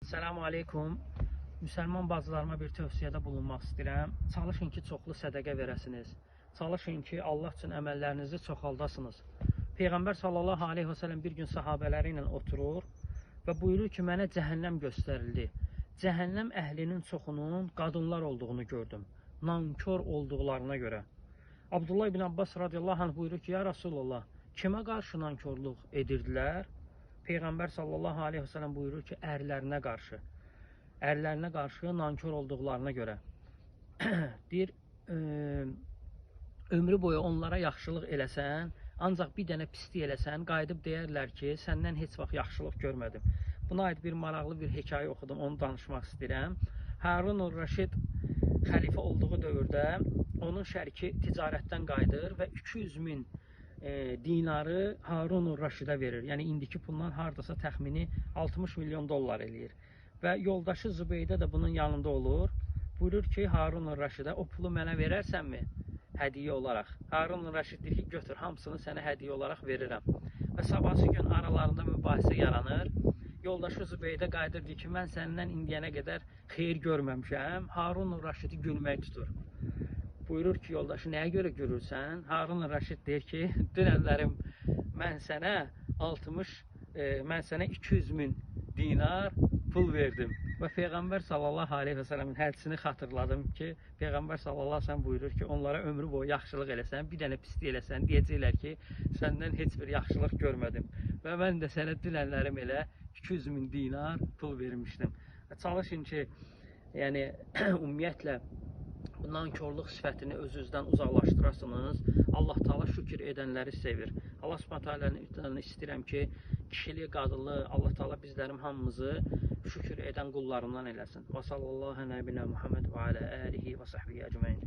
Selamun Aleyküm. Müsəlman bacılarıma bir tövsiyədə bulunmaq istəyirəm. Çalışın ki, çoxlu sədəqə verəsiniz. Çalışın ki, Allah üçün əməllərinizi çoxaldasınız. Peyğəmbər sallallahu aleyhi və səlləm bir gün sahabələri ilə oturur və buyurur ki, mənə cəhənnəm göstərildi. Cəhənnəm əhlinin çoxunun qadınlar olduğunu gördüm. Nankör olduqlarına görə. Abdullah ibn Abbas radiyallahu anh buyurur ki, ya Rasulullah, kimə qarşı nankörlük edirdilər? Peyğəmbər sallallahu aleyhi və səlləm buyurur ki, ərlərinə qarşı nankör olduqlarına görə. Deyir, ömrü boyu onlara yaxşılıq eləsən, ancaq bir dənə pislik eləsən, qayıdıb deyərlər ki, səndən heç vaxt yaxşılıq görmədim. Buna aid bir maraqlı bir hekayə oxudum, onu danışmaq istəyirəm. Harun Rəşid xəlifə olduğu dövrdə onun şəriki ticarətdən qayıdır və 200 min dinarı Harun Rəşidə verir. Yəni indiki puldan hardasa təxmini 60 milyon dollar eləyir. Və yoldaşı Zübeydə də bunun yanında olur. Buyurur ki, Harun Rəşidə o pulu mənə verərsənmi? Hədiyyə olaraq. Harun Rəşid deyir ki, götür, hamısını sənə hədiyyə olaraq verirəm. Və sabahsı gün aralarında mübahisə yaranır. Yoldaşı Zübeydə qayıdır, deyir ki, mən səndən indiyənə qədər xeyir görməmişəm. Harun Rəşidi gülmək tutur. Buyurur ki, yoldaşı, nəyə görə görürsən? Harun Rəşid deyir ki, dünənlərim mən sənə 200 min dinar pul verdim. Və Peyğəmbər sallallahu aleyhi və səlləmin hədisini xatırladım ki, Peyğəmbər sallallahu aleyhi və səlləm buyurur ki, onlara ömrü boyu yaxşılıq eləsən, bir dənə pislik eləsən, deyəcəklər ki, səndən heç bir yaxşılıq görmədim. Və mən də sənə dünənlərim elə 200 min dinar pul vermişdim. Çalışın ki, yəni ümumiyyətlə, nankörlük sifətini özünüzdən uzaqlaşdırasınız. Allah Taala şükür edənləri sevir. Allah Subhanahu istəyirəm ki, kişili, qadınlı Allah Taala bizlərin hamımızı şükür edən qullarından eləsin. Və sallallahu əleyhi və Muhammed və alə alihi və səhbihi əcmaîn.